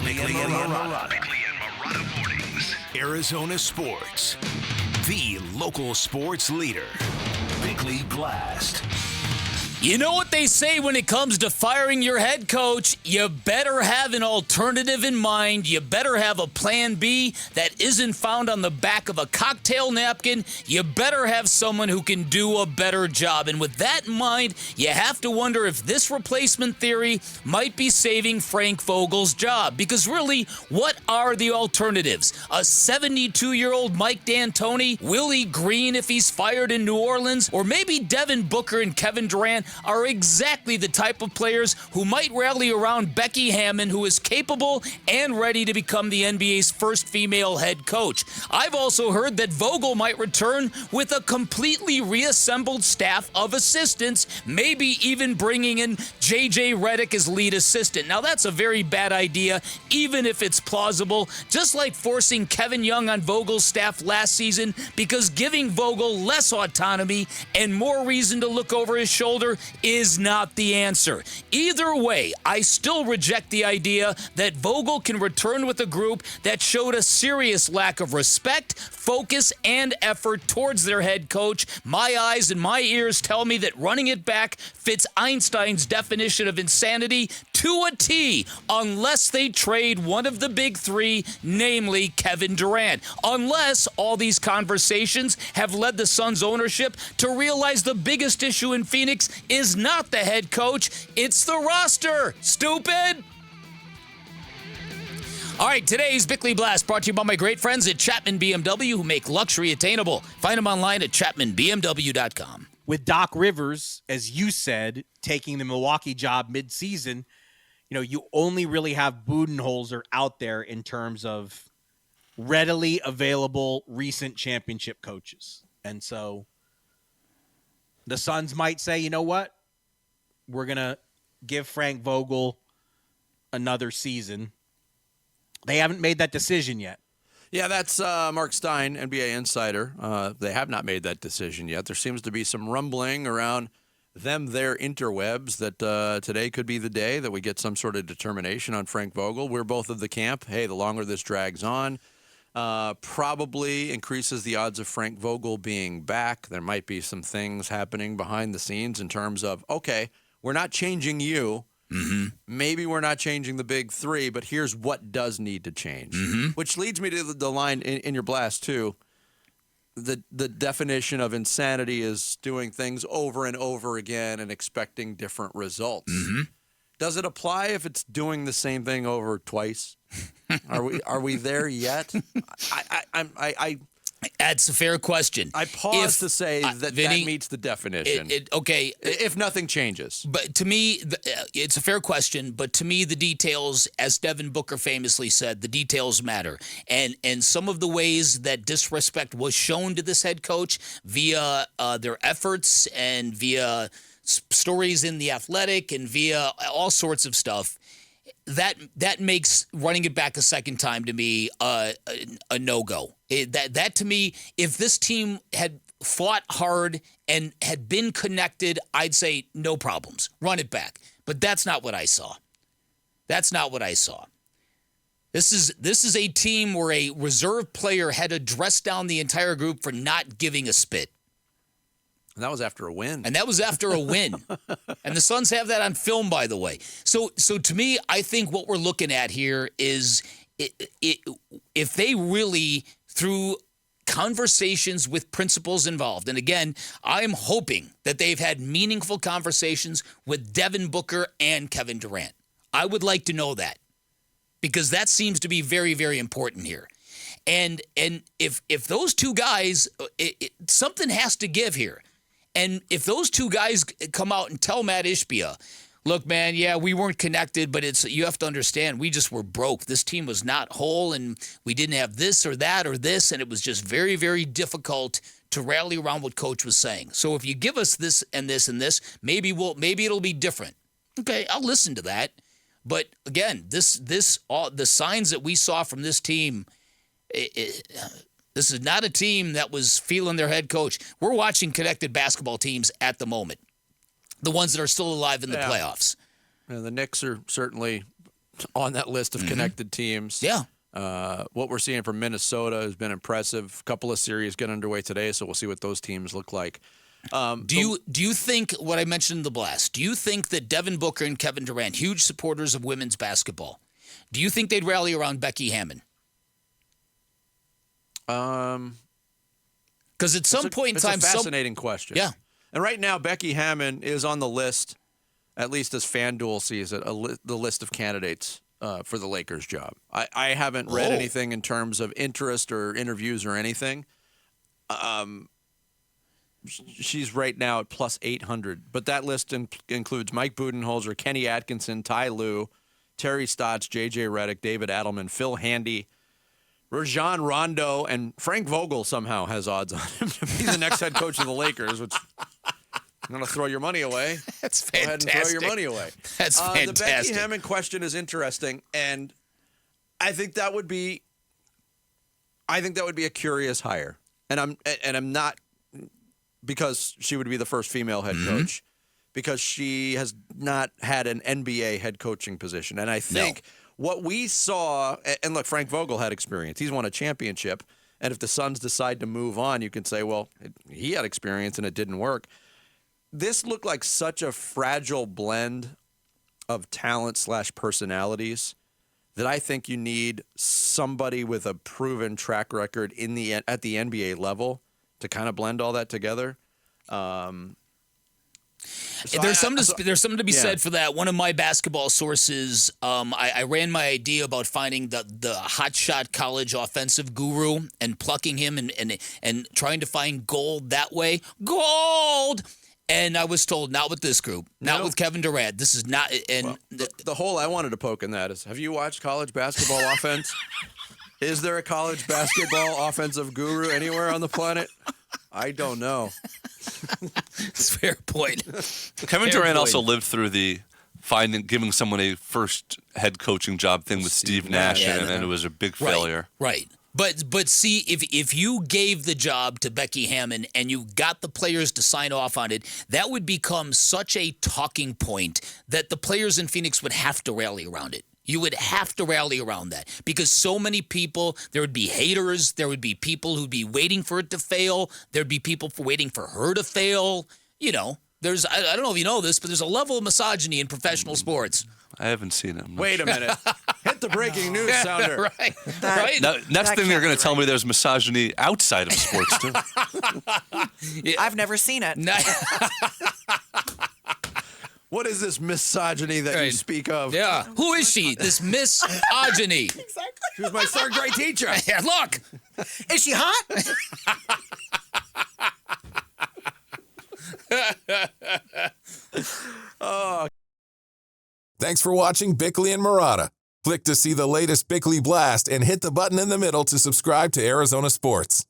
Bickley and Marotta mornings. Arizona sports. The local sports leader. Bickley Blast. You know what they say when it comes to firing your head coach? You better have an alternative in mind. You better have a plan B that isn't found on the back of a cocktail napkin. You better have someone who can do a better job. And with that in mind, you have to wonder if this replacement theory might be saving Frank Vogel's job. Because really, what are the alternatives? A 72-year-old Mike D'Antoni? Willie Green if he's fired in New Orleans? Or maybe Devin Booker and Kevin Durant are exactly the type of players who might rally around Becky Hammond, who is capable and ready to become the NBA's first female head coach. I've also heard that Vogel might return with a completely reassembled staff of assistants, maybe even bringing in J.J. Redick as lead assistant. Now, that's a very bad idea, even if it's plausible, just like forcing Kevin Young on Vogel's staff last season, because giving Vogel less autonomy and more reason to look over his shoulder is not the answer. Either way, I still reject the idea that Vogel can return with a group that showed a serious lack of respect, focus, and effort towards their head coach. My eyes and my ears tell me that running it back fits Einstein's definition of insanity to a T, unless they trade one of the big three, namely Kevin Durant. Unless all these conversations have led the Suns ownership to realize the biggest issue in Phoenix is not the head coach, it's the roster. Stupid! All right, today's Bickley Blast brought to you by my great friends at Chapman BMW, who make luxury attainable. Find them online at chapmanbmw.com. With Doc Rivers, as you said, taking the Milwaukee job midseason, you only really have Budenholzer out there in terms of readily available recent championship coaches. And so the Suns might say, you know what? We're going to give Frank Vogel another season. They haven't made that decision yet. Yeah, that's Mark Stein, NBA insider. They have not made that decision yet. There seems to be some rumbling around their interwebs that today could be the day that we get some sort of determination on Frank Vogel. We're both of the camp, hey, the longer this drags on, probably increases the odds of Frank Vogel being back. There might be some things happening behind the scenes in terms of, okay, we're not changing you. Mm-hmm. Maybe we're not changing the big three, but here's what does need to change. Mm-hmm. Which leads me to the line in your blast, too. The definition of insanity is doing things over and over again and expecting different results. Mm-hmm. Does it apply if it's doing the same thing over twice? Are we there yet? That's a fair question. I pause to say that Vinny, that meets the definition. Okay. If nothing changes. But to me, it's a fair question, but to me, the details, as Devin Booker famously said, the details matter. And some of the ways that disrespect was shown to this head coach via their efforts and via stories in The Athletic and via all sorts of stuff, that makes running it back a second time to me a no-go. That to me, if this team had fought hard and had been connected, I'd say no problems. Run it back. But that's not what I saw. That's not what I saw. This is a team where a reserve player had to dress down the entire group for not giving a spit. And that was after a win. And that was after a win. And the Suns have that on film, by the way. So to me, I think what we're looking at here is if they really, through conversations with principals involved, and again, I'm hoping that they've had meaningful conversations with Devin Booker and Kevin Durant. I would like to know that, because that seems to be very, very important here. And if those two guys, something has to give here. And if those two guys come out and tell Matt Ishbia, look, man, yeah, we weren't connected, but you have to understand, we just were broke. This team was not whole, and we didn't have this or that or this, and it was just very, very difficult to rally around what Coach was saying. So if you give us this and this and this, maybe it'll be different. Okay, I'll listen to that. But again, the signs that we saw from this team, this is not a team that was feeling their head coach. We're watching connected basketball teams at the moment, the ones that are still alive in the playoffs. And the Knicks are certainly on that list of connected teams. Yeah. What we're seeing from Minnesota has been impressive. A couple of series get underway today, so we'll see what those teams look like. Do you think what I mentioned in the Blast? Do you think that Devin Booker and Kevin Durant, huge supporters of women's basketball, do you think they'd rally around Becky Hammond? Because at some point in time, it's a fascinating question. Yeah. And right now, Becky Hammond is on the list, at least as FanDuel sees it, the list of candidates for the Lakers job. I haven't read anything in terms of interest or interviews or anything. She's right now at plus 800, but that list includes Mike Budenholzer, Kenny Atkinson, Ty Lue, Terry Stotts, J.J. Redick, David Adelman, Phil Handy, Rajon Rondo, and Frank Vogel somehow has odds on him to be the next head coach of the Lakers, which I'm going to throw your money away. That's fantastic. Go ahead and throw your money away. That's fantastic. The Becky Hammond question is interesting, and I think that would be a curious hire. And I'm not, because she would be the first female head coach, because she has not had an NBA head coaching position. And I think what we saw, and look, Frank Vogel had experience. He's won a championship. And if the Suns decide to move on, you can say, well, he had experience and it didn't work. This looked like such a fragile blend of talent / personalities that I think you need somebody with a proven track record at the NBA level to kind of blend all that together. There's something to be said for that. One of my basketball sources, I ran my idea about finding the hotshot college offensive guru and plucking him and trying to find gold that way. Gold! And I was told, not with this group, not with Kevin Durant. This is not. And the hole I wanted to poke in that is: have you watched college basketball offense? Is there a college basketball offensive guru anywhere on the planet? I don't know. It's a fair point. Kevin Durant also lived through the giving someone a first head coaching job thing with Steve Nash, and it was a big failure. Right. But see, if you gave the job to Becky Hammond and you got the players to sign off on it, that would become such a talking point that the players in Phoenix would have to rally around it. You would have to rally around that because so many people, there would be haters, there would be people who'd be waiting for it to fail, there'd be people waiting for her to fail. You know, I don't know if you know this, but there's a level of misogyny in professional sports. I haven't seen it. Wait a minute. Hit the breaking news sounder. Right. Right. Next thing they're going to tell me there's misogyny outside of sports, too. I've never seen it. What is this misogyny that you speak of? Yeah. Who is she? This misogyny. Exactly. She was my third grade teacher. Yeah, look. Is she hot? Thanks for watching Bickley and Marotta. Click to see the latest Bickley Blast and hit the button in the middle to subscribe to Arizona Sports.